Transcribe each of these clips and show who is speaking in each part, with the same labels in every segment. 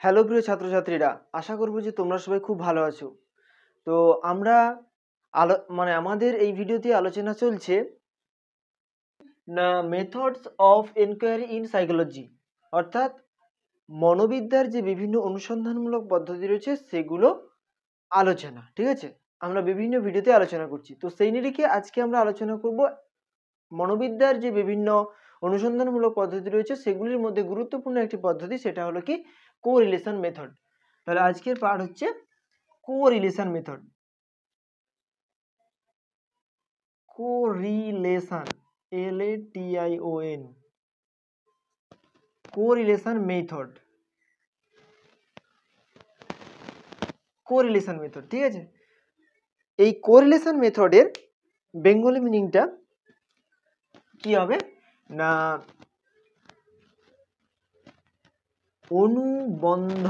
Speaker 1: Hello প্রিয় ছাত্রছাত্রীরা, আশা করব যে তোমরা সবাই খুব ভালো আছো। তো আমরা আমাদের এই ভিডিওতে আলোচনা চলছে না methods of enquiry in psychology, অর্থাৎ মনোবিদ্যার যে বিভিন্ন অনুসন্ধানমূলক পদ্ধতি রয়েছে সেগুলো আলোচনা। ঠিক আছে, আমরা বিভিন্ন ভিডিওতে আলোচনা করছি। তো সেই নিরিখে আজকে আমরা আলোচনা করব মনোবিদ্যার যে বিভিন্ন অনুসন্ধানমূলক পদ্ধতি রয়েছে সেগুলির মধ্যে গুরুত্বপূর্ণ একটি পদ্ধতি, সেটা হলো কি কোরিলেশন মেথড। তাহলে আজকের পার্ট হচ্ছে correlation method. Correlation, LATION, correlation method, correlation method. ঠিক আছে, এই কোরিলেশন মেথডের বেঙ্গলি মিনিংটা কি হবে না অনুবন্ধ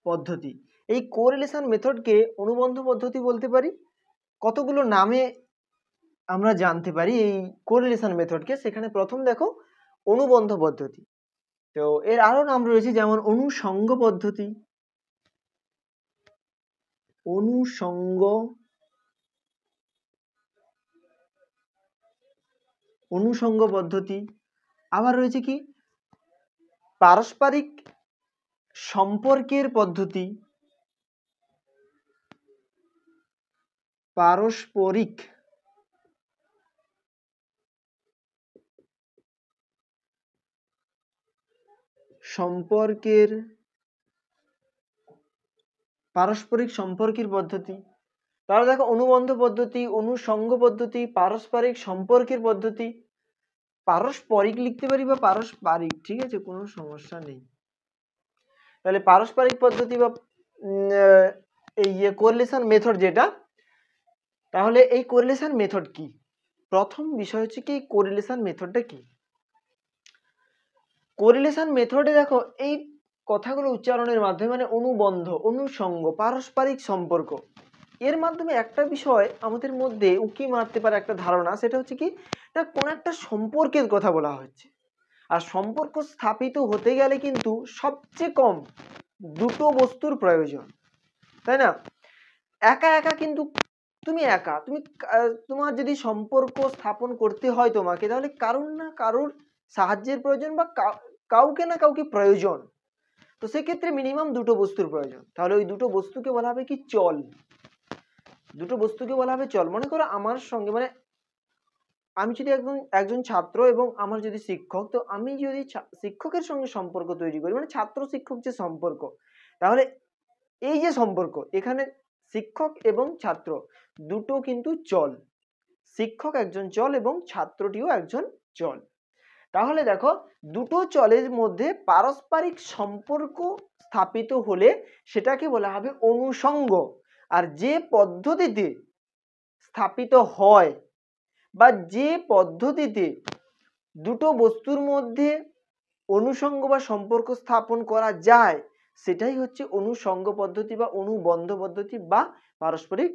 Speaker 1: পদ্ধতি। এই কোরিলেশন মেথডকে অনুবন্ধ পদ্ধতি বলতে পারি। কতগুলো নামে আমরা জানতে পারি এই কোরিলেশন মেথডকে। সেখানে প্রথম দেখো অনুবন্ধ পদ্ধতি। তো এর আরো নাম রয়েছে, যেমন অনুসঙ্গ পদ্ধতি, অনুসঙ্গ পদ্ধতি। আবার রয়েছে কি পারস্পরিক সম্পর্কের পদ্ধতি, পারস্পরিক সম্পর্কের পদ্ধতি। তাহলে দেখো অনুবন্ধ পদ্ধতি, অনুসঙ্গ পদ্ধতি, পারস্পরিক সম্পর্কের পদ্ধতি। পারস্পরিক লিখতে পারি বা পারস্পরিক, ঠিক আছে, কোনো সমস্যা নেই। তাহলে পারস্পরিক পদ্ধতি বা এই কোরিলেশন মেথড যেটা, তাহলে এই কোরিলেশন মেথড কি? প্রথম বিষয় হচ্ছে কি কোরিলেশন মেথডটা কি। কোরিলেশন মেথডে দেখো এই কথাগুলো উচ্চারণের মাধ্যমে, মানে অনুবন্ধ, অনুসঙ্গ, পারস্পরিক সম্পর্ক, এর মাধ্যমে একটা বিষয় আমাদের মধ্যে উকি মারতে পারে একটা ধারণা, সেটা হচ্ছে কি না কোন একটা সম্পর্কের কথা বলা হচ্ছে। আর সম্পর্ক স্থাপিত হতে গেলে কিন্তু সবচেয়ে কম দুটো বস্তুর প্রয়োজন, তাই না? একা একা কিন্তু তুমি তোমার যদি সম্পর্ক স্থাপন করতে হয় তোমাকে, তাহলে কারুর না কারুর সাহায্যের প্রয়োজন বা কাউকে না কাউকে প্রয়োজন। তো সেক্ষেত্রে মিনিমাম দুটো বস্তুর প্রয়োজন। তাহলে ওই দুটো বস্তুকে বলা হবে কি চল। দুটো বস্তুকে বলা হবে চল। মনে করো আমার সঙ্গে, মানে আমি যদি একজন ছাত্র এবং আমার যদি শিক্ষক, তো আমি যদি শিক্ষকের সঙ্গে সম্পর্ক তৈরি করি, মানে ছাত্র শিক্ষক যে সম্পর্ক, তাহলে এই যে সম্পর্ক, এখানে শিক্ষক এবং ছাত্র দুটো কিন্তু চল। শিক্ষক একজন চল এবং ছাত্রটিও একজন চল। তাহলে দেখো দুটো চলের মধ্যে পারস্পরিক সম্পর্ক স্থাপিত হলে সেটাকে বলা হবে অনুসঙ্গ। আর যে পদ্ধতিতে স্থাপিত হয় বা যে পদ্ধতিতে দুটো বস্তুর মধ্যে অনুসঙ্গ বা সম্পর্ক স্থাপন করা যায়, সেটাই হচ্ছে অনুসঙ্গ পদ্ধতি বা অনুবন্ধ পদ্ধতি বা পারস্পরিক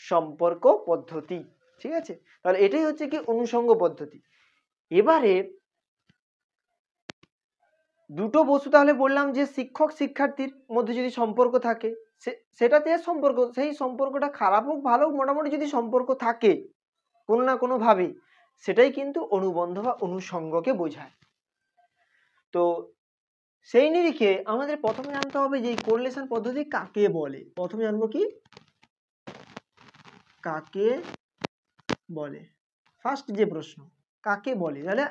Speaker 1: সম্পর্ক পদ্ধতি। ঠিক আছে, তাহলে এটাই হচ্ছে কি অনুসঙ্গ পদ্ধতি। এবারে দুটো বস্তু, তাহলে বললাম যে শিক্ষক শিক্ষার্থীর মধ্যে যদি সম্পর্ক থাকে, সেটাতে সম্পর্ক, সেই সম্পর্কটা খারাপ হোক ভালো হোক, মোটামুটি যদি সম্পর্ক থাকে কোনো না কোনো ভাবে, সেটাই কিন্তু অনুবন্ধ বা অনুসঙ্গকে বোঝায়। তো সেই নিরিখে আমাদের প্রথমে জানতে হবে যে কোরিলেশন পদ্ধতি কাকে বলে। প্রথমে জানবো কি কাকে বলে। ফার্স্ট যে প্রশ্ন, কাকে বলে, তাহলে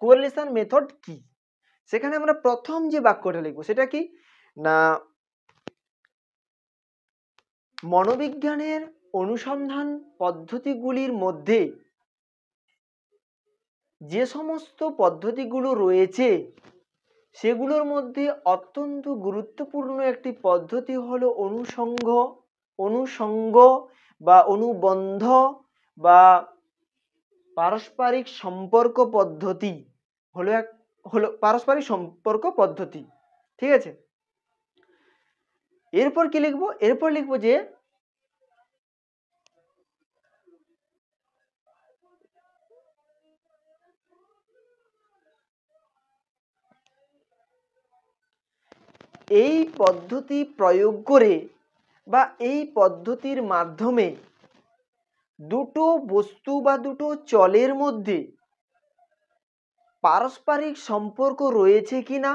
Speaker 1: কোরিলেশন মেথড কি। সেখানে আমরা প্রথম যে বাক্যটা লিখবো সেটা কি না মনোবিজ্ঞানের অনুসন্ধান পদ্ধতিগুলির মধ্যে যে সমস্ত পদ্ধতিগুলো রয়েছে সেগুলোর মধ্যে অত্যন্ত গুরুত্বপূর্ণ একটি পদ্ধতি হলো অনুসঙ্গ বা অনুবন্ধ বা পারস্পরিক সম্পর্ক পদ্ধতি হলো পারস্পরিক সম্পর্ক পদ্ধতি। ঠিক আছে, এরপর কি লিখবো? এরপর লিখবো যে এই পদ্ধতি প্রয়োগ করে বা এই পদ্ধতির মাধ্যমে দুটো বস্তু বা দুটো চলের মধ্যে পারস্পরিক সম্পর্ক রয়েছে কিনা,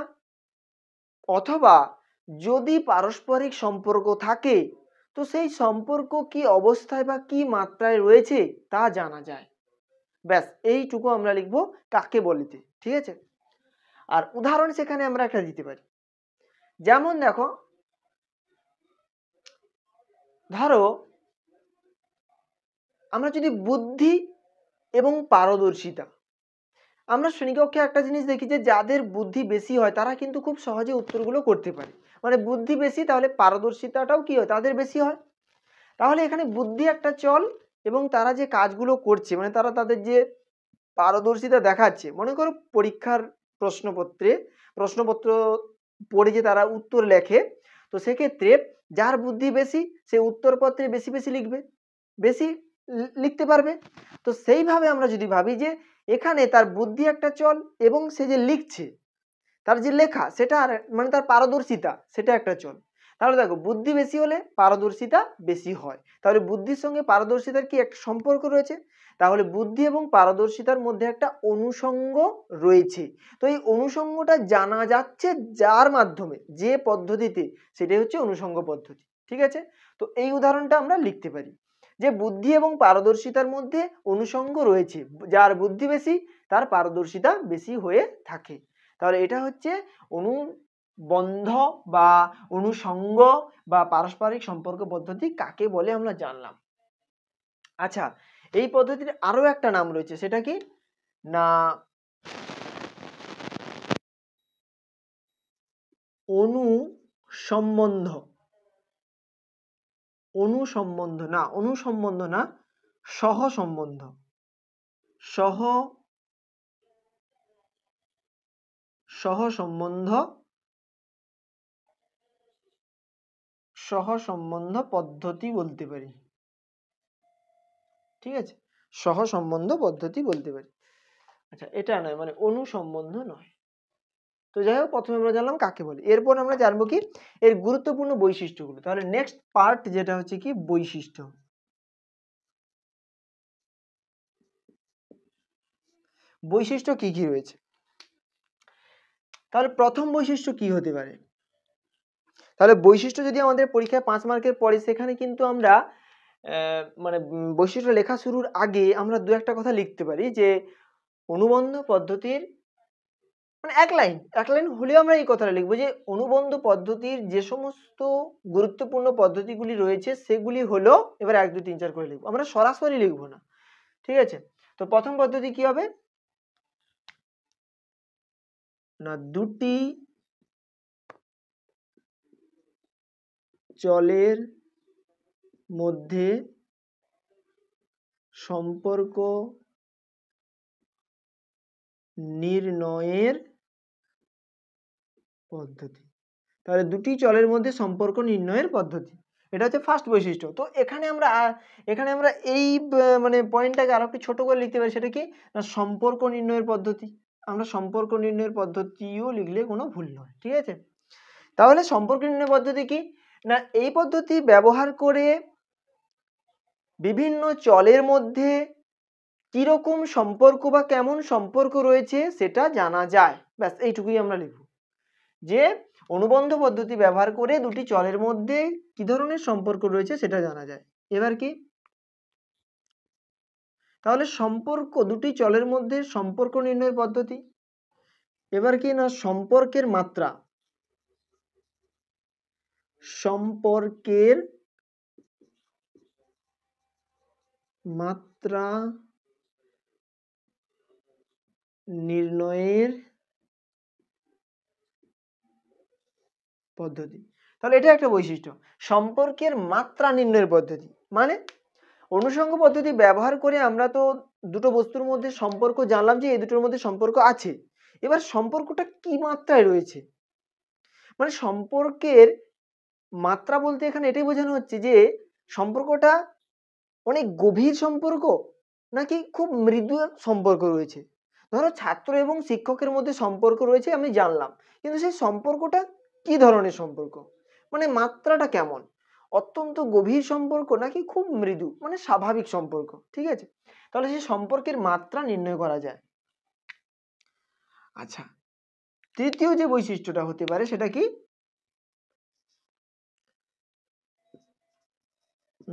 Speaker 1: অথবা যদি পারস্পরিক সম্পর্ক থাকে তো সেই সম্পর্ক কি অবস্থায় বা কি মাত্রায় রয়েছে তা জানা যায়। ব্যাস এইটুকু আমরা লিখবো কাকে বলিতে। ঠিক আছে, আর উদাহরণ সেখানে আমরা একটা দিতে পারি। যেমন দেখো, ধরো আমরা যদি বুদ্ধি এবং পারদর্শিতা, আমরা শ্রেণীকক্ষে একটা জিনিস দেখি যে যাদের বুদ্ধি বেশি হয় তারা কিন্তু খুব সহজে উত্তরগুলো করতে পারে। মানে বুদ্ধি বেশি, তাহলে পারদর্শিতাটাও কি হয়, তাদের বেশি হয়। তাহলে এখানে বুদ্ধি একটা চল এবং তারা যে কাজগুলো করছে, মানে তারা তাদের যে পারদর্শিতা দেখাচ্ছে, মনে করো পরীক্ষার প্রশ্নপত্র পড়ে যে তারা উত্তর লেখে, তো সেক্ষেত্রে যার বুদ্ধি বেশি সে উত্তরপত্রে বেশি বেশি লিখবে, বেশি লিখতে পারবে। তো সেইভাবে আমরা যদি ভাবি যে এখানে তার বুদ্ধি একটা চল এবং সে যে লিখছে, তার যে লেখা সেটা মানে তার পারদর্শিতা সেটা একটা চল। তাহলে দেখো বুদ্ধি বেশি হলে পারদর্শিতা বেশি হয়, তাহলে বুদ্ধির সঙ্গে পারদর্শিতার কি একটা সম্পর্ক রয়েছে, তাহলে বুদ্ধি এবং পারদর্শিতার মধ্যে একটা অনুষঙ্গ রয়েছে। তো এই অনুষঙ্গটা জানা যাচ্ছে যার মাধ্যমে, যে পদ্ধতিতে, সেটাই হচ্ছে অনুষঙ্গ পদ্ধতি। ঠিক আছে, তো এই উদাহরণটা আমরা লিখতে পারি যে বুদ্ধি এবং পারদর্শিতার মধ্যে অনুষঙ্গ রয়েছে, যার বুদ্ধি বেশি তার পারদর্শিতা বেশি হয়ে থাকে। তাহলে এটা হচ্ছে অনুবন্ধ বা অনুষঙ্গ বা পারস্পরিক সম্পর্ক পদ্ধতি কাকে বলে আমরা জানলাম। আচ্ছা, এই পদ্ধতির আরো একটা নাম রয়েছে, সেটা কি না অনুসম্বন্ধ। অনুসম্বন্ধ না, সহসম্বন্ধ। সহসম্বন্ধ পদ্ধতি বলতে পারি। ঠিক আছে, সহসম্বন্ধ পদ্ধতি বলতে পারি। আচ্ছা, এটা নয়, মানে অনুসম্বন্ধ নয়। তো যাই হোক, প্রথমে আমরা জানলাম কাকে বলে, এরপর আমরা জানবো কি এর গুরুত্বপূর্ণ বৈশিষ্ট্যগুলো। তাহলে নেক্সট পার্ট যেটা হচ্ছে কি বৈশিষ্ট্য। বৈশিষ্ট্য কি কি রয়েছে, তাহলে প্রথম বৈশিষ্ট্য কি হতে পারে। তাহলে বৈশিষ্ট্য যদি আমাদের পরীক্ষায় 5 মার্কের পড়ে, সেখানে কিন্তু আমরা মানে বৈশিষ্ট্য লেখা শুরুর আগে আমরা দু একটা কথা লিখতে পারি যে অনুবন্ধ পদ্ধতির, মানে এক লাইন হলেও আমরা এই কথাটা লিখবো যে অনুবন্ধ পদ্ধতির যে সমস্ত গুরুত্বপূর্ণ পদ্ধতিগুলি রয়েছে সেগুলি হলো, এবার 1 2 3 4 করে লিখবো, আমরা সরাসরি লিখবো না। ঠিক আছে, তো প্রথম পদ্ধতি কি হবে না, দুটি চলের মধ্যে সম্পর্ক নির্ণয়ের পদ্ধতি। তাহলে দুটি চলের মধ্যে সম্পর্ক নির্ণয়ের পদ্ধতি, এটা হচ্ছে ফার্স্ট বৈশিষ্ট্য। তো এখানে আমরা এই মানে পয়েন্টটাকে আরো একটু ছোট করে লিখতে পারি, সেটা কি না সম্পর্ক নির্ণয়ের পদ্ধতি। আমরা সম্পর্ক নির্ণয়ের পদ্ধতিও লিখলে কোনো ভুল নয়। ঠিক আছে, তাহলে সম্পর্ক নির্ণয় পদ্ধতি কি না, এই পদ্ধতি ব্যবহার করে বিভিন্ন চলের মধ্যে কিরকম সম্পর্ক বা কেমন সম্পর্ক রয়েছে সেটা জানা যায়। ব্যাস এইটুকুই আমরা লিখব যে অনুবন্ধ পদ্ধতি ব্যবহার করে দুটি চলের মধ্যে কি ধরনের সম্পর্ক রয়েছে সেটা জানা যায়। এবার কি, তাহলে সম্পর্ক, দুটি চলের মধ্যে সম্পর্ক নির্ণয়ের পদ্ধতি। এবার কি না সম্পর্কের মাত্রা, সম্পর্কের মাত্রা নির্ণয়ের পদ্ধতি। তাহলে এটা একটা বৈশিষ্ট্য, সম্পর্কের মাত্রা নির্ণয়ের পদ্ধতি। মানে অনুষঙ্গ পদ্ধতি ব্যবহার করে আমরা তো দুটো বস্তুর মধ্যে সম্পর্ক জানলাম যে এই দুটোর মধ্যে সম্পর্ক আছে, এবার সম্পর্কটা কি মাত্রায় রয়েছে, মানে সম্পর্কের মাত্রা বলতে এখানে এটাই বোঝানো হচ্ছে যে সম্পর্কটা অনেক গভীর সম্পর্ক নাকি খুব মৃদু সম্পর্ক রয়েছে। ধরো ছাত্র এবং শিক্ষকের মধ্যে সম্পর্ক রয়েছে আমি জানলাম, কিন্তু সেই সম্পর্কটা কি ধরনের সম্পর্ক, মানে মাত্রাটা কেমন, অত্যন্ত গভীর সম্পর্ক নাকি খুব মৃদু মানে স্বাভাবিক সম্পর্ক। ঠিক আছে, তাহলে সেই সম্পর্কের মাত্রা নির্ণয় করা যায়। আচ্ছা, তৃতীয় যে বৈশিষ্ট্যটা হতে পারে সেটা কি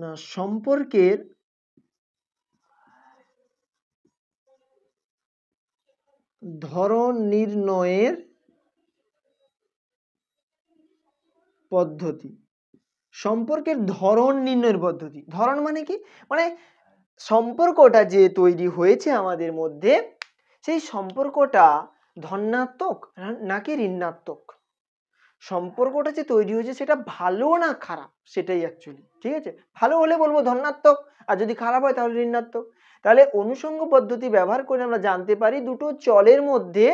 Speaker 1: না, সম্পর্কের ধরন নির্ণয়ের পদ্ধতি। সম্পর্কের ধরন নির্ণয়ের পদ্ধতি, ধরন মানে কি, মানে সম্পর্কটা যে তৈরি হয়েছে আমাদের মধ্যে সেই সম্পর্কটা ধনাত্মক নাকি ঋণাত্মক, সম্পর্কটা যে তৈরি হয়েছে সেটা ভালো না খারাপ সেটাই অ্যাকচুয়ালি। ঠিক আছে, ভালো হলে বলবো ধনাত্মক, আর যদি খারাপ হয় তাহলে ঋণাত্মক। তাহলে অনুষঙ্গ পদ্ধতি ব্যবহার করে আমরা জানতে পারি দুটো চলের মধ্যে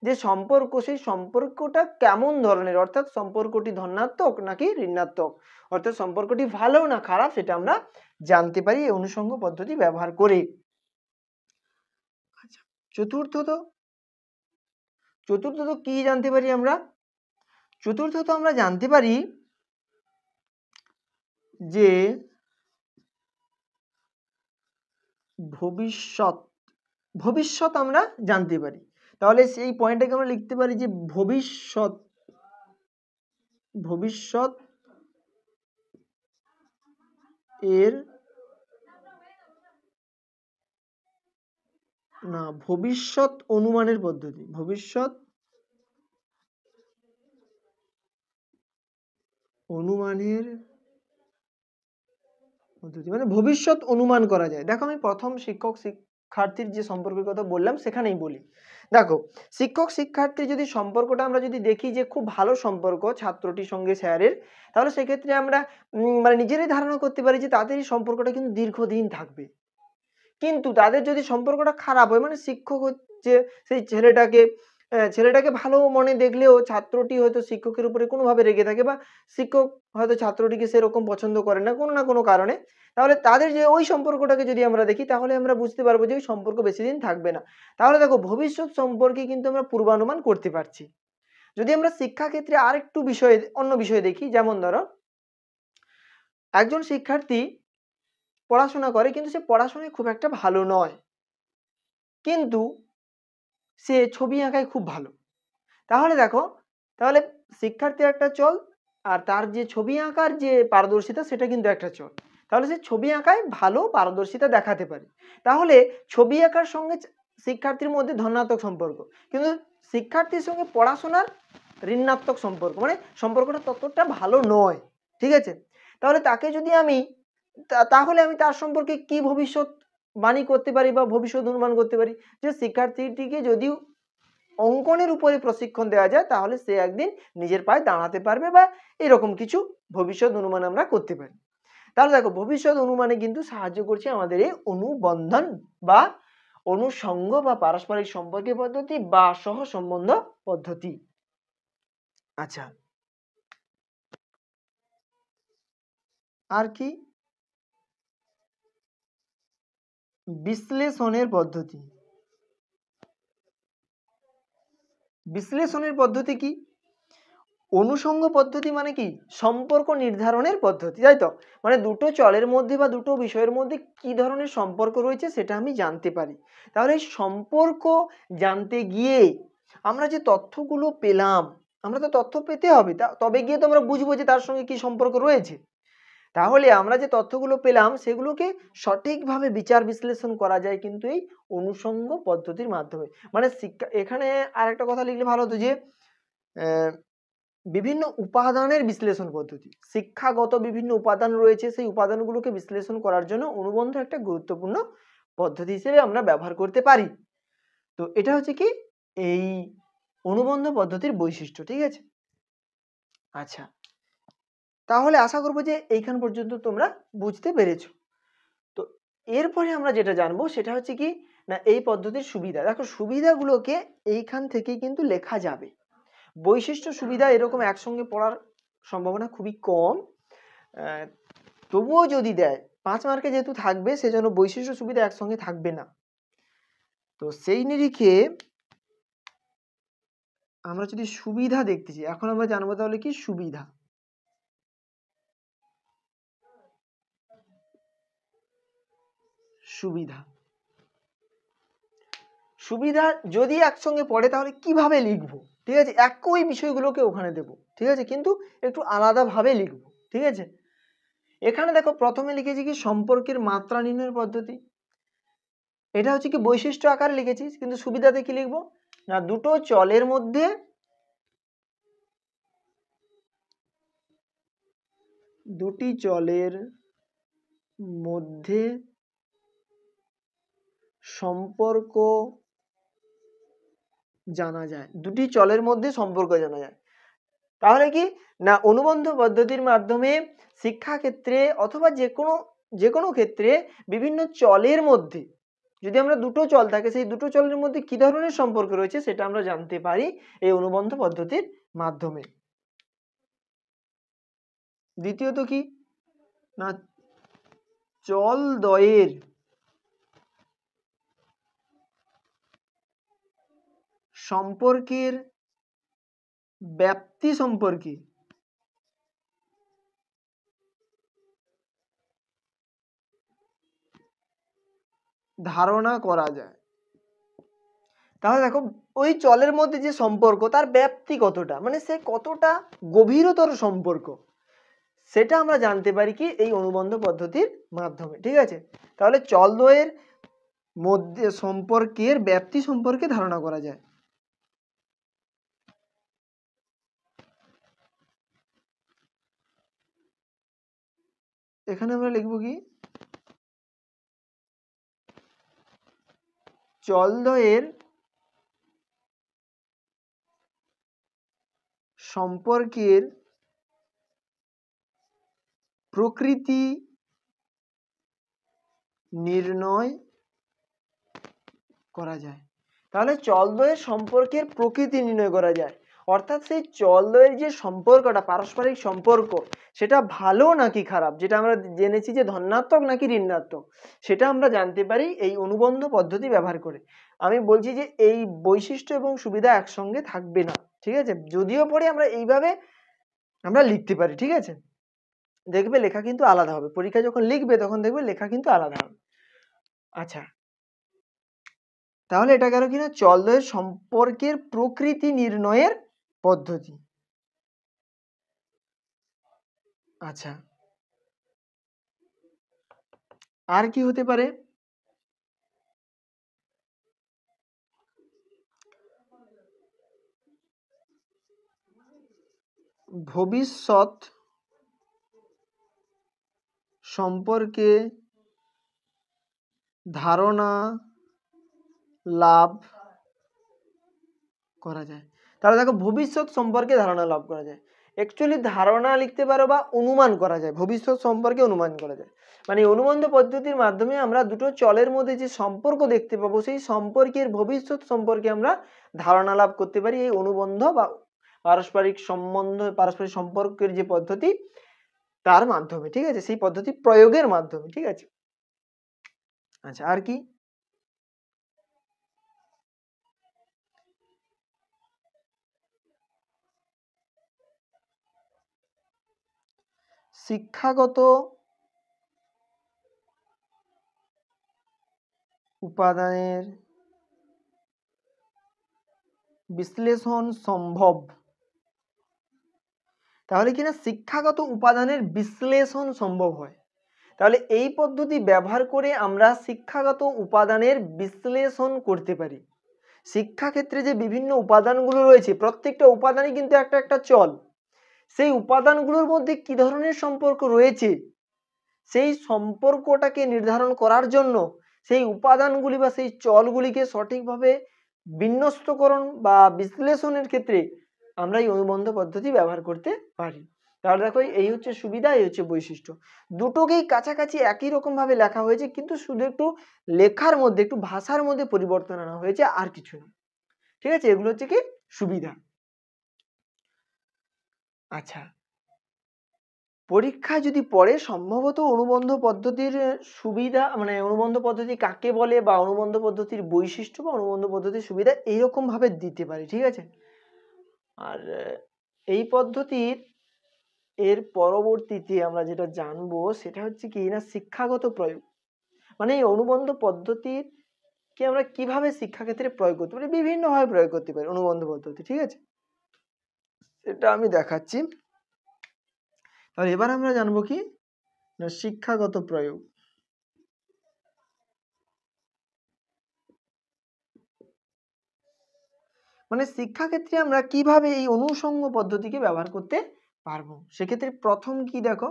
Speaker 1: যে সম্পর্ক সেই সম্পর্কটা কেমন ধরনের, অর্থাৎ সম্পর্কটি ধনাত্মক নাকি ঋণাত্মক, অর্থাৎ সম্পর্কটি ভালো না খারাপ সেটা আমরা জানতে পারি এই অনুষঙ্গ পদ্ধতি ব্যবহার করে। আচ্ছা, চতুর্থত কি জানতে পারি আমরা, চতুর্থত আমরা জানতে পারি যে ভবিষ্যৎ আমরা জানতে পারি। তাহলে সেই পয়েন্টটাকে আমরা লিখতে পারি যে ভবিষ্যৎ এর না ভবিষ্যৎ অনুমানের পদ্ধতি, ভবিষ্যৎ অনুমানের পদ্ধতি মানে ভবিষ্যৎ অনুমান করা যায়। দেখো আমি প্রথম শিক্ষক শিক্ষার্থীর যে সম্পর্কের কথা বললাম সেখানেই বলি, দেখো শিক্ষক শিক্ষার্থীর যদি সম্পর্কটা আমরা যদি দেখি যে খুব ভালো সম্পর্ক ছাত্রটির সঙ্গে স্যারের, তাহলে সেক্ষেত্রে আমরা মানে নিজেরাই ধারণা করতে পারি যে তাদের এই সম্পর্কটা কিন্তু দীর্ঘদিন থাকবে। কিন্তু তাদের যদি সম্পর্কটা খারাপ হয়, মানে শিক্ষক হচ্ছে সেই ছেলেটাকে ভালো মনে দেখলেও ছাত্রটি হয়তো শিক্ষকের উপরে কোনোভাবে রেগে থাকে, বা শিক্ষক হয়তো ছাত্রটিকে সেরকম পছন্দ করে না কোনো না কোনো কারণে, তাহলে তাদের যে ওই সম্পর্কটাকে যদি আমরা দেখি তাহলে আমরা বুঝতে পারবো যে ওই সম্পর্ক বেশি দিন থাকবে না। তাহলে দেখো ভবিষ্যৎ সম্পর্কে কিন্তু আমরা পূর্বানুমান করতে পারছি। যদি আমরা শিক্ষাক্ষেত্রে আরেকটু অন্য বিষয়ে দেখি, যেমন ধরো একজন শিক্ষার্থী পড়াশোনা করে কিন্তু সে পড়াশোনায় খুব একটা ভালো নয়, কিন্তু সে ছবি আঁকায় খুব ভালো। তাহলে দেখো, তাহলে শিক্ষার্থী একটা চল, আর তার যে ছবি আঁকার যে পারদর্শিতা সেটা কিন্তু একটা চল। তাহলে সে ছবি আঁকায় ভালো পারদর্শিতা দেখাতে পারে। তাহলে ছবি আঁকার সঙ্গে শিক্ষার্থীর মধ্যে ধনাত্মক সম্পর্ক, কিন্তু শিক্ষার্থীর সঙ্গে পড়াশোনার ঋণাত্মক সম্পর্ক, মানে সম্পর্কটা ততটা ভালো নয়। ঠিক আছে, তাহলে তাকে যদি আমি তাহলে আমি তার সম্পর্কে কি ভবিষ্যৎবাণী করতে পারি বা ভবিষ্যৎ অনুমান করতে পারি, যে শিক্ষার্থীটিকে যদি অঙ্কনের উপরে প্রশিক্ষণ দেওয়া যায় তাহলে সে একদিন নিজের পায়ে দাঁড়াতে পারবে, বা এরকম কিছু ভবিষ্যৎ অনুমান আমরা করতে পারি। তাহলে দেখো ভবিষ্যৎ অনুমানে কিন্তু সাহায্য করছে আমাদের এই অনুবন্ধন বা অনুসঙ্গ বা পারস্পরিক সম্পর্কের পদ্ধতি বা সহ সম্বন্ধ পদ্ধতি। আচ্ছা, আর কি, বিশ্লেষণের পদ্ধতি। বিশ্লেষণের পদ্ধতি কি, অনুষঙ্গ পদ্ধতি মানে কি সম্পর্ক নির্ধারণের পদ্ধতি, তাই তো, মানে দুটো চলের মধ্যে বা দুটো বিষয়ের মধ্যে কি ধরনের সম্পর্ক রয়েছে সেটা আমি জানতে পারি। তাহলে সম্পর্ক জানতে গিয়ে আমরা যে তথ্যগুলো পেলাম, আমরা তো তথ্য পেতে হবে, তবে গিয়ে তো আমরা বুঝবো যে তার সঙ্গে কি সম্পর্ক রয়েছে। তাহলে আমরা যে তথ্যগুলো পেলাম সেগুলোকে সঠিকভাবে বিচার বিশ্লেষণ করা যায় কিন্তু এই অনুষঙ্গ পদ্ধতির মাধ্যমে। মানে শিক্ষা, এখানে আরেকটা কথা লিখলে ভালো হতো যে বিভিন্ন উপাদানের বিশ্লেষণ পদ্ধতি, শিক্ষাগত বিভিন্ন উপাদান রয়েছে, সেই উপাদানগুলোকে বিশ্লেষণ করার জন্য অনুবন্ধ একটা গুরুত্বপূর্ণ পদ্ধতি হিসেবে আমরা ব্যবহার করতে পারি। তো এটা হচ্ছে কি এই অনুবন্ধ পদ্ধতির বৈশিষ্ট্য। ঠিক আছে, আচ্ছা, তাহলে আশা করবো যে এইখান পর্যন্ত তোমরা বুঝতে পেরেছো। তো এরপরে আমরা যেটা জানবো সেটা হচ্ছে কি না এই পদ্ধতির সুবিধা। দেখো সুবিধাগুলোকে এইখান থেকেই কিন্তু লেখা যাবে। বৈশিষ্ট্য সুবিধা এরকম একসঙ্গে পড়ার সম্ভাবনা খুবই কম, তবুও যদি দেয় 5 মার্কে যেহেতু থাকবে সেজন্য বৈশিষ্ট্য সুবিধা একসঙ্গে থাকবে না। তো সেই নিরিখে আমরা যদি সুবিধা দেখতে চাই, এখন আমরা জানবো তাহলে কি সুবিধা। সুবিধা সুবিধা যদি একসঙ্গে পড়ে তাহলে কিভাবে লিখবো, ঠিক আছে, একই বিষয়গুলোকে ওখানে দেব, ঠিক আছে, কিন্তু একটু আলাদাভাবে লিখবো, ঠিক আছে। এখানে দেখো প্রথমে লিখেছি কি সম্পর্কের মাত্রা নির্ণয়ের পদ্ধতি, এটা হচ্ছে কি বৈশিষ্ট্য আকারে লিখেছি, কিন্তু সুবিধাতে কি লিখবো না দুটো চলের মধ্যে সম্পর্ক জানা যায়, দুটি চলের মধ্যে সম্পর্ক জানা যায়। তাহলে কি না অনুবন্ধ পদ্ধতির মাধ্যমে শিক্ষা ক্ষেত্রে অথবা যে কোনো ক্ষেত্রে বিভিন্ন চলের মধ্যে যদি আমরা দুটো চল থাকে সেই দুটো চলের মধ্যে কি ধরনের সম্পর্ক রয়েছে সেটা আমরা জানতে পারি এই অনুবন্ধ পদ্ধতির মাধ্যমে। দ্বিতীয়ত কি না চল দ্বয়ের সম্পর্কের ব্যাপ্তি সম্পর্কে ধারণা করা যায়। তাহলে দেখো ওই চলের মধ্যে যে সম্পর্ক তার ব্যাপ্তি কতটা, মানে সে কতটা গভীরতর সম্পর্ক, সেটা আমরা জানতে পারি কি এই অনুবন্ধ পদ্ধতির মাধ্যমে, ঠিক আছে। তাহলে চলদ্বয়ের মধ্যে সম্পর্কের ব্যাপ্তি সম্পর্কে ধারণা করা যায়। এখানে আমরা লিখব কি চলদ্বয়ের সম্পর্কের প্রকৃতি নির্ণয় করা যায়। তাহলে চলদ্বয়ের সম্পর্কের প্রকৃতি নির্ণয় করা যায়, অর্থাৎ সেই চলদ্বয়ের যে সম্পর্কটা পারস্পরিক সম্পর্ক সেটা ভালো নাকি খারাপ, যেটা আমরা জেনেছি যে ধনাত্মক নাকি ঋণাত্মক, সেটা আমরা জানতে পারি এই অনুবন্ধ পদ্ধতি ব্যবহার করে। আমি বলছি যে এই বৈশিষ্ট্য এবং সুবিধা একসঙ্গে থাকবে না, ঠিক আছে, যদিও পরে আমরা এইভাবে আমরা লিখতে পারি, ঠিক আছে। দেখবে লেখা কিন্তু আলাদা হবে, পরীক্ষা যখন লিখবে তখন দেখবে লেখা কিন্তু আলাদা হবে। আচ্ছা, তাহলে এটা গেল কিনা চলদ্বয়ের সম্পর্কের প্রকৃতি নির্ণয়ের পদ্ধতি। আচ্ছা, আর কি হতে পারে? ভবিষ্যৎ সম্পর্কে ধারণা লাভ করা যায়। তাহলে দেখো ভবিষ্যৎ সম্পর্কে ধারণা লাভ করা যায়, অ্যাকচুয়ালি ধারণা লিখতে পারো বা অনুমান করা যায়, ভবিষ্যৎ সম্পর্কে অনুমান করা যায়, মানে অনুবন্ধ পদ্ধতির মাধ্যমে আমরা দুটো চলের মধ্যে যে সম্পর্ক দেখতে পাবো সেই সম্পর্কের ভবিষ্যৎ সম্পর্কে আমরা ধারণা লাভ করতে পারি এই অনুবন্ধ বা পারস্পরিক সম্পর্কের যে পদ্ধতি তার মাধ্যমে, ঠিক আছে, সেই পদ্ধতি প্রয়োগের মাধ্যমে, ঠিক আছে। আচ্ছা, আর কি? শিক্ষাগত উপাদানের বিশ্লেষণ সম্ভব। তাহলে কিনা শিক্ষাগত উপাদানের বিশ্লেষণ সম্ভব হয়, তাহলে এই পদ্ধতি ব্যবহার করে আমরা শিক্ষাগত উপাদানের বিশ্লেষণ করতে পারি। শিক্ষাক্ষেত্রে যে বিভিন্ন উপাদানগুলো রয়েছে প্রত্যেকটা উপাদানই কিন্তু একটা একটা চল, সেই উপাদানগুলোর মধ্যে কি ধরনের সম্পর্ক রয়েছে সেই সম্পর্কটাকে নির্ধারণ করার জন্য সেই উপাদানগুলি বা সেই চলগুলিকে সঠিকভাবে বিন্যস্তকরণ বা বিশ্লেষণের ক্ষেত্রে আমরা এই অনুবন্ধ পদ্ধতি ব্যবহার করতে পারি। তাহলে দেখো এই হচ্ছে সুবিধা, এই হচ্ছে বৈশিষ্ট্য, দুটোকেই কাছাকাছি একই রকম ভাবে লেখা হয়েছে, কিন্তু শুধু একটু লেখার মধ্যে একটু ভাষার মধ্যে পরিবর্তন আনা হয়েছে, আর কিছু না, ঠিক আছে। এগুলো হচ্ছে কি সুবিধা। আচ্ছা, পরীক্ষায় যদি পড়ে সম্ভবত অনুবন্ধ পদ্ধতির সুবিধা মানে অনুবন্ধ পদ্ধতি কাকে বলে বা অনুবন্ধ পদ্ধতির বৈশিষ্ট্য বা অনুবন্ধ পদ্ধতির সুবিধা এইরকম ভাবে দিতে পারি, ঠিক আছে। আর এই পদ্ধতির এর পরবর্তীতে আমরা যেটা জানবো সেটা হচ্ছে কি না শিক্ষাগত প্রয়োগ। মানে এই অনুবন্ধ পদ্ধতির কি আমরা কিভাবে শিক্ষাক্ষেত্রে প্রয়োগ করতে পারি, বিভিন্নভাবে প্রয়োগ করতে পারি অনুবন্ধ পদ্ধতি, ঠিক আছে, এটা আমি দেখাচ্ছি। তাহলে এবার আমরা জানবো কি না শিক্ষাগত প্রয়োগ। মানে শিক্ষাক্ষেত্রে আমরা কিভাবে এই অনুষঙ্গ পদ্ধতিকে ব্যবহার করতে পারবো। সেক্ষেত্রে প্রথম কি দেখো,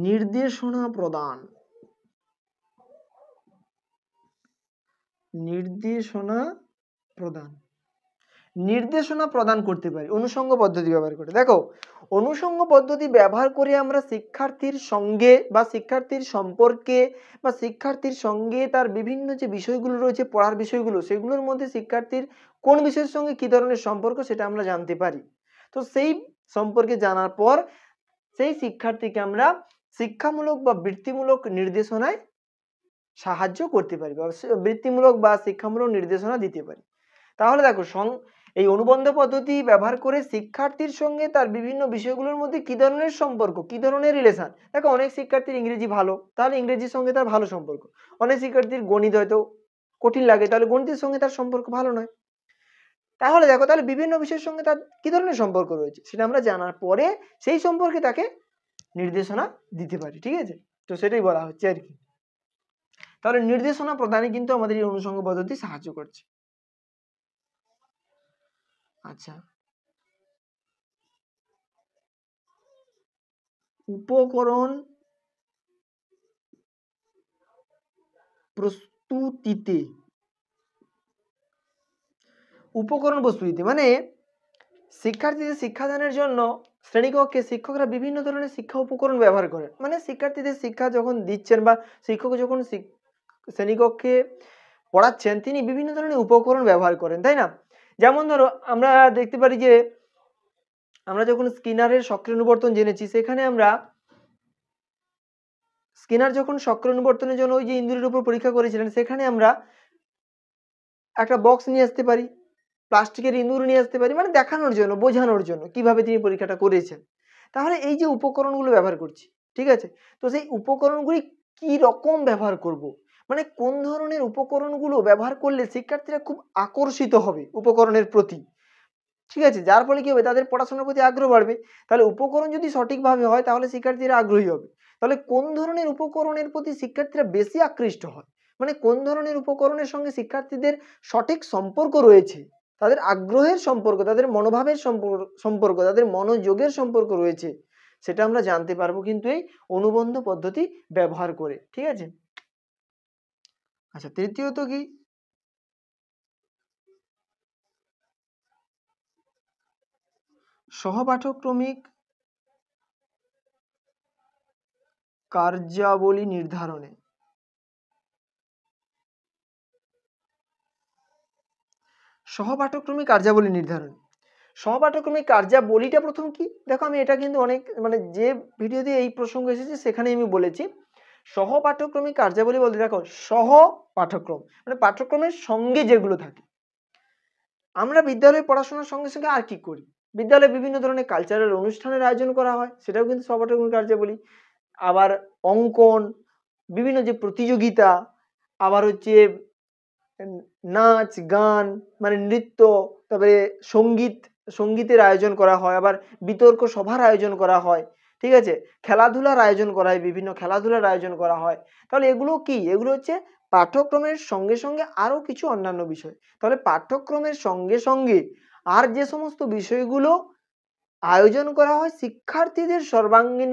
Speaker 1: নির্দেশনা প্রদান। নির্দেশনা প্রদান নির্দেশনা প্রদান করতে পারি অনুষঙ্গ পদ্ধতি ব্যবহার করে। দেখো, অনুষঙ্গ পদ্ধতি ব্যবহার করে আমরা শিক্ষার্থীর সঙ্গে বা শিক্ষার্থীর সম্পর্কে বা শিক্ষার্থীর সঙ্গে তার বিভিন্ন যে বিষয়গুলো রয়েছে, পড়ার বিষয়গুলো, সেগুলোর মধ্যে শিক্ষার্থীর কোন বিষয়ের সঙ্গে কি ধরনের সম্পর্ক সেটা আমরা জানতে পারি। তো সেই সম্পর্কে জানার পর সেই শিক্ষার্থীকে আমরা শিক্ষামূলক বা বৃত্তিমূলক নির্দেশনায় সাহায্য করতে পারি বা বৃত্তিমূলক বা শিক্ষামূলক নির্দেশনা দিতে পারি। তাহলে দেখো, এই অনুবন্ধ পদ্ধতি ব্যবহার করে শিক্ষার্থীর সঙ্গে তার বিভিন্ন বিষয়গুলোর মধ্যে কি ধরনের সম্পর্ক, কি ধরনের রিলেশন। দেখো, অনেক শিক্ষার্থীর ইংরেজি ভালো, তাহলে ইংরেজির সঙ্গে তার ভালো সম্পর্ক। অনেক শিক্ষার্থীর গণিত হয়তো কঠিন লাগে, তাহলে গণিতের সঙ্গে তার সম্পর্ক ভালো নয়। তাহলে দেখো, তাহলে বিভিন্ন বিষয়ের সঙ্গে তার কি ধরনের সম্পর্ক রয়েছে সেটা আমরা জানার পরে সেই সম্পর্কে তাকে নির্দেশনা দিতে পারি, ঠিক আছে। তো সেটাই বলা হচ্ছে আর কি। তাহলে নির্দেশনা প্রদানে কিন্তু আমাদের এই অনুষঙ্গ পদ্ধতি সাহায্য করছে। আচ্ছা, উপকরণ প্রস্তুতিতে, উপকরণ প্রস্তুতিতে মানে শিক্ষার্থীদের শিক্ষাদানের জন্য শ্রেণীকক্ষে শিক্ষকরা বিভিন্ন ধরনের শিক্ষা উপকরণ ব্যবহার করেন। মানে শিক্ষার্থীদের শিক্ষা যখন দিচ্ছেন বা শিক্ষক যখন শ্রেণীকক্ষে পড়াচ্ছেন, তিনি বিভিন্ন ধরনের উপকরণ ব্যবহার করেন, তাই না। যেমন ধরো, আমরা দেখতে পারি যে আমরা যখন স্কিনারের সক্রিয়ানুবর্তন জেনেছি, সেখানে আমরা স্কিনার যখন সক্রিয়ানুবর্তনের জন্য ওই যে ইঁদুরের উপর পরীক্ষা করেছিলেন, সেখানে আমরা একটা বক্স নিয়ে আসতে পারি, প্লাস্টিকের ইঁদুর নিয়ে আসতে পারি, মানে দেখানোর জন্য, বোঝানোর জন্য কিভাবে তিনি পরীক্ষাটা করেছেন। তাহলে এই যে উপকরণগুলো ব্যবহার করছি, ঠিক আছে, তো সেই উপকরণগুলি কি রকম ব্যবহার করব, মানে কোন ধরনের উপকরণগুলো ব্যবহার করলে শিক্ষার্থীরা খুব আকর্ষিত হবে উপকরণের প্রতি, ঠিক আছে, যার ফলে কি হবে, তাদের পড়াশোনার প্রতি আগ্রহ বাড়বে। তাহলে উপকরণ যদি সঠিকভাবে হয় তাহলে শিক্ষার্থীরা আগ্রহী হবে। তাহলে কোন ধরনের উপকরণের প্রতি শিক্ষার্থীরা বেশি আকৃষ্ট হয়, মানে কোন ধরনের উপকরণের সঙ্গে শিক্ষার্থীদের সঠিক সম্পর্ক রয়েছে, তাদের আগ্রহের সম্পর্ক, তাদের মনোভাবের সম্পর্ক, তাদের মনোযোগের সম্পর্ক রয়েছে, সেটা আমরা জানতে পারবো কিন্তু এই অনুবন্ধ পদ্ধতি ব্যবহার করে, ঠিক আছে। আচ্ছা, তৃতীয়ত কি, সহপাঠক্রমিক কার্যাবলী নির্ধারণে। সহপাঠক্রমিক কার্যাবলী নির্ধারণ। সহপাঠক্রমিক কার্যাবলীটা প্রথম কি দেখো, আমি এটা কিন্তু অনেক মানে যে ভিডিওতে এই প্রসঙ্গ এসেছে সেখানে আমি বলেছি। সহপাঠক্রমিক কার্যাবলী বলতে দেখো, সহ পাঠ্যক্রম মানে পাঠ্যক্রমের সঙ্গে যেগুলো থাকে। আমরা বিদ্যালয়ে পড়াশোনার সঙ্গে সঙ্গে আর কি করি, বিদ্যালয়ে বিভিন্ন ধরনের কালচারাল অনুষ্ঠানের আয়োজন করা হয়, সেটাও কিন্তু সহপাঠক্রমিক কার্যাবলী। আবার অঙ্কন, বিভিন্ন যে প্রতিযোগিতা, আবার হচ্ছে নাচ গান মানে নৃত্য, তারপরে সঙ্গীতের আয়োজন করা হয়, আবার বিতর্ক সভার আয়োজন করা হয়, ঠিক আছে, খেলাধুলার আয়োজন করা হয়, বিভিন্ন খেলাধুলার আয়োজন করা হয়। তাহলে এগুলো কি, এগুলো হচ্ছে পাঠ্যক্রমের সঙ্গে সঙ্গে আরো কিছু অন্যান্য বিষয়। তাহলে পাঠ্যক্রমের সঙ্গে সঙ্গে আর যে সমস্ত বিষয়গুলো আয়োজন করা হয় শিক্ষার্থীদের সর্বাঙ্গীন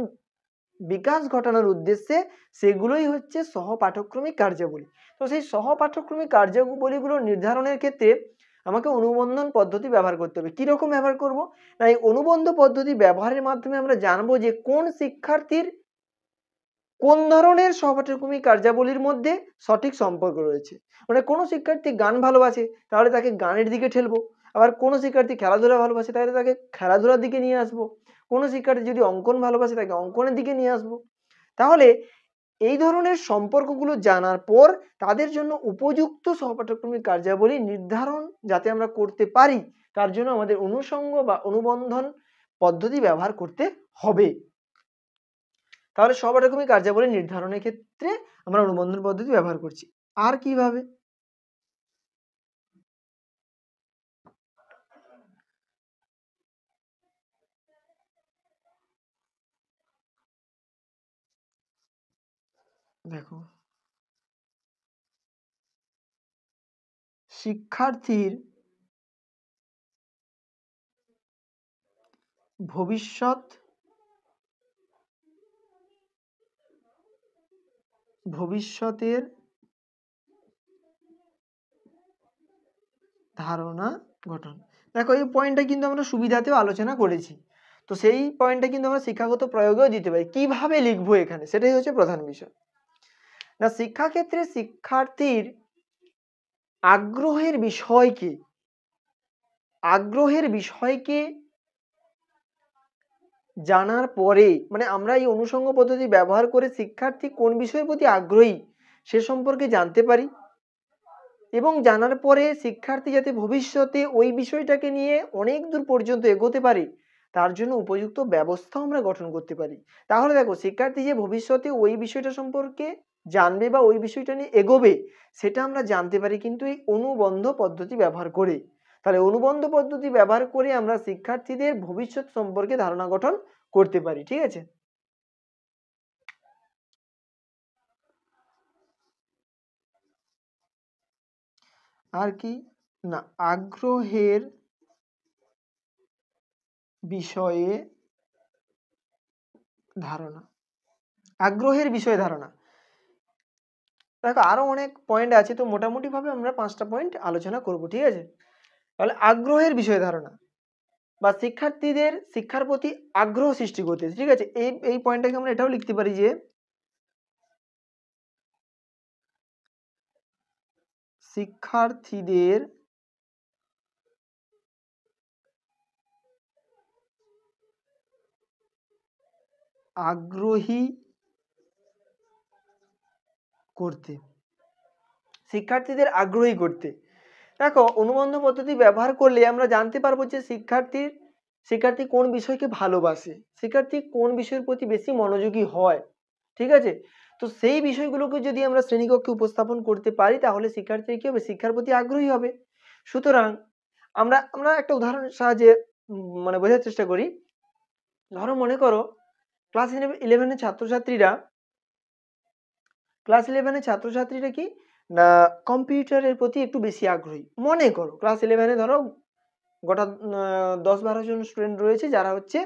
Speaker 1: বিকাশ ঘটানোর উদ্দেশ্যে, সেগুলোই হচ্ছে সহপাঠক্রমিক কার্যাবলী। তো সেই সহপাঠক্রমিক কার্যাবলীগুলো নির্ধারণের ক্ষেত্রে আমাকে অনুবন্ধন পদ্ধতি ব্যবহার করতে হবে। কিরকম ব্যবহার করব না, এই অনুবন্ধ পদ্ধতি ব্যবহারের মাধ্যমে আমরা জানবো যে কোন শিক্ষার্থীর কোন ধরনের সহপাঠক্রমিক কার্যাবলীর মধ্যে সঠিক সম্পর্ক রয়েছে। মানে কোনো শিক্ষার্থী গান ভালোবাসে, তাহলে তাকে গানের দিকে ঠেলবো। আবার কোনো শিক্ষার্থী খেলাধুলা ভালোবাসে, তাহলে তাকে খেলাধুলার দিকে নিয়ে আসবো। কোনো শিক্ষার্থী যদি অঙ্কন ভালোবাসে তাকে অঙ্কনের দিকে নিয়ে আসবো। তাহলে এই ধরনের সম্পর্কগুলো জানার পর তাদের জন্য উপযুক্ত সহপাঠক্রমিক কার্যাবলী নির্ধারণ যাতে আমরা করতে পারি, তার জন্য আমাদের অনুষঙ্গ বা অনুবন্ধন পদ্ধতি ব্যবহার করতে হবে। তাহলে সহপাঠক্রমিক কার্যাবলী নির্ধারণের ক্ষেত্রে আমরা অনুবন্ধন পদ্ধতি ব্যবহার করছি। আর কিভাবে? দেখো, শিক্ষার্থীর ভবিষ্যতের ধারণা গঠন। দেখো, এই পয়েন্টটা কিন্তু আমরা সুবিধাতেও আলোচনা করেছি, তো সেই পয়েন্টটা কিন্তু আমরা শিক্ষাগত প্রয়োগেও দিতে পারি। কিভাবে লিখবো এখানে, সেটাই হচ্ছে প্রধান বিষয়। না, শিক্ষাক্ষেত্রে শিক্ষার্থীর আগ্রহের বিষয়কে জানার পরে, মানে আমরা এই অনুষঙ্গ পদ্ধতি ব্যবহার করে শিক্ষার্থী কোন বিষয়ের প্রতি আগ্রহী সে সম্পর্কে জানতে পারি, এবং জানার পরে শিক্ষার্থী যাতে ভবিষ্যতে ওই বিষয়টাকে নিয়ে অনেক দূর পর্যন্ত এগোতে পারে তার জন্য উপযুক্ত ব্যবস্থাও আমরা গঠন করতে পারি। তাহলে দেখো, শিক্ষার্থী যে ভবিষ্যতে ওই বিষয়টা সম্পর্কে জানবে বা ওই বিষয়টা নিয়ে এগোবে সেটা আমরা জানতে পারি কিন্তু এই অনুবন্ধ পদ্ধতি ব্যবহার করে। তাহলে অনুবন্ধ পদ্ধতি ব্যবহার করে আমরা শিক্ষার্থীদের ভবিষ্যৎ সম্পর্কে ধারণা গঠন করতে পারি। ঠিক আছে? আর কি না, আগ্রহের বিষয়ে ধারণা। দেখো, আরো অনেক পয়েন্ট আছে, তো মোটামুটি ভাবে আমরা 5টা পয়েন্ট আলোচনা করব। ঠিক আছে? তাহলে আগ্রহের বিষয়ে ধারণা বা শিক্ষার্থীদের শিক্ষার প্রতি আগ্রহ সৃষ্টি করতে। ঠিক আছে, এই পয়েন্টটাকে আমরা এটাও লিখতে পারি যে শিক্ষার্থীদের আগ্রহী করতে। দেখো, অনুবন্ধ পদ্ধতি ব্যবহার করলে আমরা জানতে পারবো যে শিক্ষার্থী কোন বিষয়কে ভালোবাসে, শিক্ষার্থী কোন বিষয়ের প্রতি বেশি মনোযোগী হয়। ঠিক আছে? তো সেই বিষয়গুলোকে যদি আমরা শ্রেণীকক্ষে উপস্থাপন করতে পারি তাহলে শিক্ষার্থী কি হবে, শিক্ষার প্রতি আগ্রহী হবে। সুতরাং আমরা আমরা একটা উদাহরণের সাহায্যে মানে বোঝার চেষ্টা করি। ধরো, মনে করো ক্লাস 11-এর ছাত্রছাত্রীরা কি না কম্পিউটারের প্রতি একটু বেশি আগ্রহী। মনে করো ক্লাস 11-এ ধরো গোটা 10-12 জন স্টুডেন্ট রয়েছে যারা হচ্ছে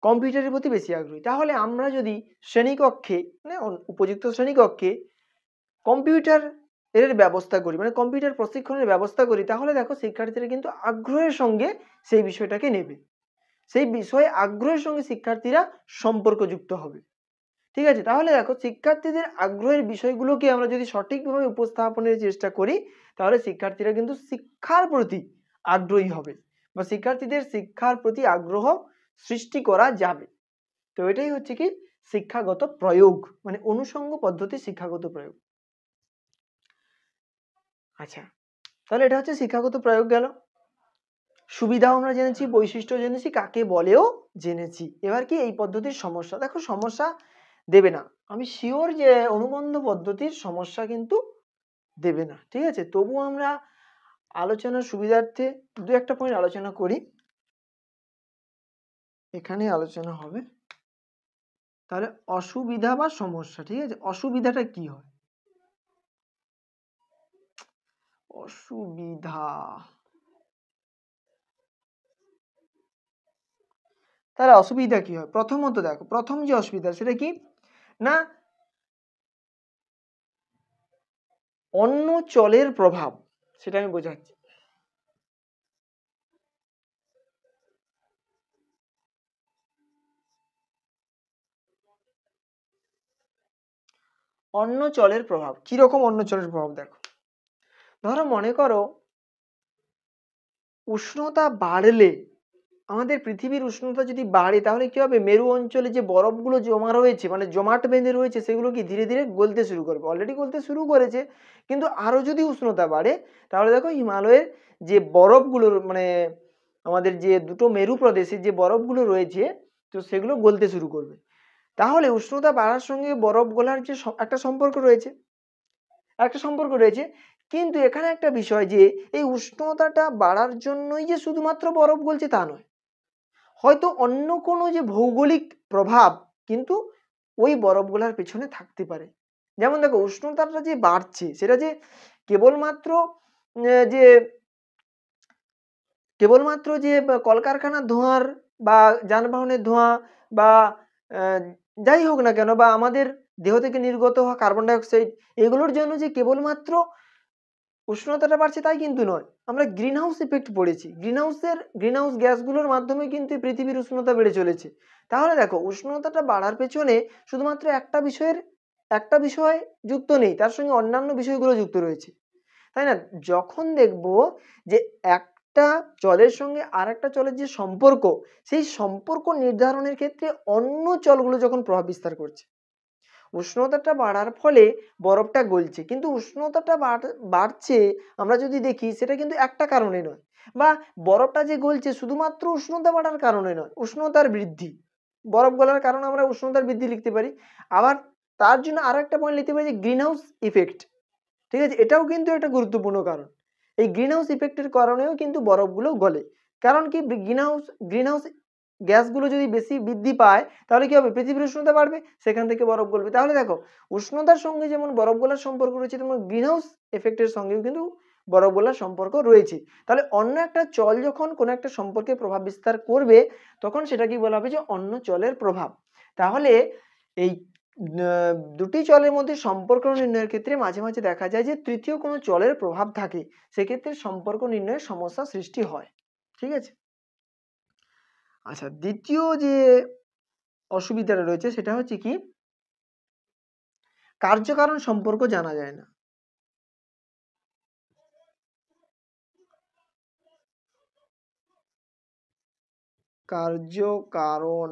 Speaker 1: কম্পিউটারের প্রতি বেশি আগ্রহী। তাহলে আমরা যদি শ্রেণীকক্ষে মানে উপযুক্ত শ্রেণীকক্ষে কম্পিউটার এর ব্যবস্থা করি, মানে কম্পিউটার প্রশিক্ষণের ব্যবস্থা করি, তাহলে দেখো শিক্ষার্থীরা কিন্তু আগ্রহের সঙ্গে সেই বিষয়টাকে নেবে, সেই বিষয়ে আগ্রহের সঙ্গে শিক্ষার্থীরা সম্পর্কযুক্ত হবে। ঠিক আছে? তাহলে দেখো, শিক্ষার্থীদের আগ্রহের বিষয়গুলোকে আমরা যদি সঠিকভাবে উপস্থাপনের চেষ্টা করি তাহলে শিক্ষার্থীরা কিন্তু শিক্ষার প্রতি আগ্রহী হবে বা শিক্ষার্থীদের শিক্ষার প্রতি আগ্রহ সৃষ্টি করা যাবে। তো এটাই হচ্ছে কি শিক্ষাগত প্রয়োগ, মানে অনুষঙ্গ পদ্ধতি শিক্ষাগত প্রয়োগ। আচ্ছা, তাহলে এটা হচ্ছে শিক্ষাগত প্রয়োগ গেল। সুবিধাও আমরা জেনেছি, বৈশিষ্ট্য জেনেছি, কাকে বলেও জেনেছি। এবার কি এই পদ্ধতির সমস্যা। দেখো, সমস্যা দেবে না, আমি শিওর যে অনুবন্ধ পদ্ধতির সমস্যা কিন্তু দেবে না। ঠিক আছে? তবুও আমরা আলোচনার সুবিধার্থে দু একটা পয়েন্ট আলোচনা করি, এখানে আলোচনা হবে। তাহলে অসুবিধা বা সমস্যা। ঠিক আছে? অসুবিধাটা কি হয়? অসুবিধা, তাহলে অসুবিধা কি হয়? প্রথমত দেখো, প্রথম যে অসুবিধা সেটা কি না অন্য চলের প্রভাব, সেটা আমি বোঝাচ্ছি। অন্য চলের প্রভাব কিরকম? অন্য চলের প্রভাব দেখো, ধরো মনে করো উষ্ণতা বাড়লে আমাদের পৃথিবীর উষ্ণতা যদি বাড়ে তাহলে কি হবে, মেরু অঞ্চলে যে বরফগুলো জমা রয়েছে মানে জমাট বেঁধে রয়েছে সেগুলো কি ধীরে ধীরে গলতে শুরু করবে, অলরেডি গলতে শুরু করেছে, কিন্তু আরো যদি উষ্ণতা বাড়ে তাহলে দেখো হিমালয়ের যে বরফগুলোর মানে আমাদের যে দুটো মেরু প্রদেশে যে বরফগুলো রয়েছে তো সেগুলো গলতে শুরু করবে। তাহলে উষ্ণতা বাড়ার সঙ্গে বরফ গলার যে একটা সম্পর্ক রয়েছে, কিন্তু এখানে একটা বিষয় যে এই উষ্ণতাটা বাড়ার জন্যই যে শুধুমাত্র বরফ গলছে তা নয়, হয়তো অন্য কোনো যে ভৌগোলিক প্রভাব কিন্তু ওই বরফ গলার পেছনে থাকতে পারে। যেমন দেখো উষ্ণতাটা যে বাড়ছে সেটা যে কেবলমাত্র যে কলকারখানার ধোঁয়ার বা যানবাহনের ধোঁয়া বা যাই হোক না কেন বা আমাদের দেহ থেকে নির্গত হওয়া কার্বন ডাই অক্সাইড এগুলোর জন্য যে কেবলমাত্র উষ্ণতাটা বাড়ছে তাই কিন্তু নয়, আমরা গ্রিন হাউস ইফেক্ট পড়েছি, গ্রিন হাউস গ্যাসগুলোর মাধ্যমে কিন্তু পৃথিবীর উষ্ণতা বেড়ে চলেছে। তাহলে দেখো উষ্ণতাটা বাড়ার পেছনে শুধুমাত্র একটা বিষয় যুক্ত নেই, তার সঙ্গে অন্যান্য বিষয়গুলো যুক্ত রয়েছে, তাই না? যখন দেখবো যে একটা জলের সঙ্গে আর একটা জলের যে সম্পর্ক, সেই সম্পর্ক নির্ধারণের ক্ষেত্রে অন্য জলগুলো যখন প্রভাব বিস্তার করছে, উষ্ণতাটা বাড়ার ফলে বরফটা গলছে, কিন্তু উষ্ণতাটা বাড়ছে আমরা যদি দেখি সেটা কিন্তু একটা কারণে নয়, বা বরফটা যে গলছে শুধুমাত্র উষ্ণতা বাড়ার কারণে নয়, উষ্ণতার বৃদ্ধি, বরফ গলার কারণে আমরা উষ্ণতার বৃদ্ধি লিখতে পারি। আবার তার জন্য আরো একটা পয়েন্ট লিখতে পারি যে গ্রিন হাউস ইফেক্ট, ঠিক আছে, এটাও কিন্তু একটা গুরুত্বপূর্ণ কারণ। এই গ্রিন হাউস ইফেক্টের কারণেও কিন্তু বরফগুলো গলে। কারণ কি, গ্রিন হাউস গ্যাসগুলো যদি বেশি বৃদ্ধি পায় তাহলে কি হবে, পৃথিবীর উষ্ণতা বাড়বে, সেখান থেকে বরফ গলবে। তাহলে দেখো উষ্ণতার সঙ্গে যেমন বরফ গলার সম্পর্ক রয়েছে তেমন গ্রিন হাউস এফেক্টের সঙ্গেও কিন্তু বরফ গলার সম্পর্ক রয়েছে। তাহলে অন্য একটা জল যখন কোনো একটা সম্পর্কে প্রভাব বিস্তার করবে তখন সেটা কি বলা হবে যে অন্য জলের প্রভাব। তাহলে এই দুটি জলের মধ্যে সম্পর্ক নির্ণয়ের ক্ষেত্রে মাঝে মাঝে দেখা যায় যে তৃতীয় কোনো জলের প্রভাব থাকে, সেক্ষেত্রে সম্পর্ক নির্ণয়ের সমস্যা সৃষ্টি হয়। ঠিক আছে, আচ্ছা, দ্বিতীয় যে অসুবিধাটা রয়েছে সেটা হচ্ছে কি, কার্যকারণ সম্পর্ক জানা যায় না। কার্যকারণ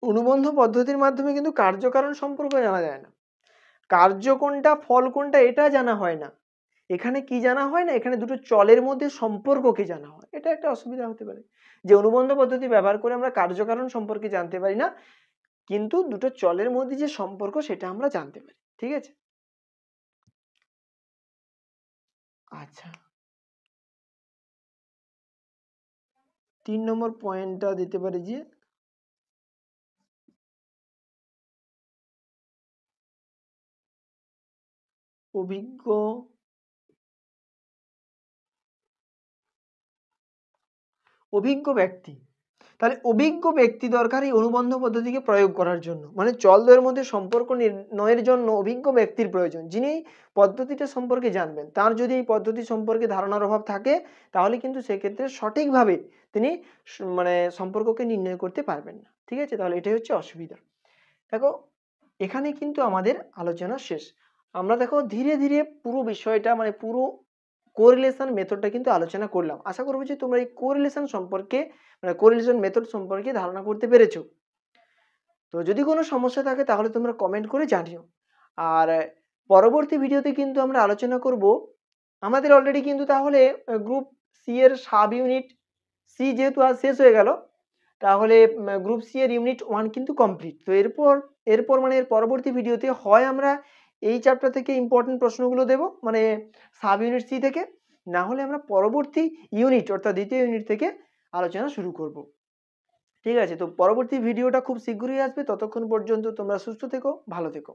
Speaker 1: অনুবন্ধ পদ্ধতির মাধ্যমে কিন্তু কার্যকারণ সম্পর্ক জানা যায় না, কার্য কোনটা ফল কোনটা এটা জানা হয় না। এখানে কি জানা হয় না, এখানে দুটো চলের মধ্যে সম্পর্ককে জানা হয়, এটা একটা অসুবিধা হতে পারে যে অনুবন্ধ পদ্ধতি ব্যবহার করে আমরা কার্যকারণ সম্পর্কে জানতে পারি না, কিন্তু দুটো চলের মধ্যে যে সম্পর্ক সেটা আমরা জানতে পারি। ঠিক আছে, আচ্ছা 3 নম্বর পয়েন্টটা দিতে পারি যে অভিজ্ঞ ব্যক্তি। তাহলে অভিজ্ঞ ব্যক্তি দরকার এই অনুবন্ধ পদ্ধতিকে প্রয়োগ করার জন্য, মানে জলদ্বয়ের মধ্যে সম্পর্ক নির্ণয়ের জন্য অভিজ্ঞ ব্যক্তির প্রয়োজন, যিনি পদ্ধতিটা সম্পর্কে জানবেন। তার যদি এই পদ্ধতি সম্পর্কে ধারণার অভাব থাকে তাহলে কিন্তু সেক্ষেত্রে সঠিকভাবে তিনি মানে সম্পর্ককে নির্ণয় করতে পারবেন না। ঠিক আছে, তাহলে এটাই হচ্ছে অসুবিধা। দেখো এখানে কিন্তু আমাদের আলোচনা শেষ। আমরা দেখো ধীরে ধীরে পুরো বিষয়টা মানে পুরো কোরিলেশন মেথডটা কিন্তু আলোচনা করলাম। আশা করব যে তোমরা এই কোরিলেশন সম্পর্কে মানে কোরিলেশন মেথড সম্পর্কে ধারণা করতে পেরেছো। তো যদি কোনো সমস্যা থাকে তাহলে তোমরা কমেন্ট করে জানিও। আর পরবর্তী ভিডিওতে কিন্তু আমরা আলোচনা করব আমাদের অলরেডি কিন্তু তাহলে গ্রুপ সি এর সাব ইউনিট সি যেহেতু আজ শেষ হয়ে গেল, তাহলে গ্রুপ সি এর ইউনিট 1 কিন্তু কমপ্লিট। তো এরপর মানে এর পরবর্তী ভিডিওতে হয় আমরা এই চ্যাপ্টার থেকে ইম্পর্টেন্ট প্রশ্নগুলো দেব মানে সাব ইউনিট সি থেকে, না হলে আমরা পরবর্তী ইউনিট অর্থাৎ দ্বিতীয় ইউনিট থেকে আলোচনা শুরু করব। ঠিক আছে, তো পরবর্তী ভিডিওটা খুব শীঘ্রই আসবে, ততক্ষণ পর্যন্ত তোমরা সুস্থ থেকো, ভালো থেকো।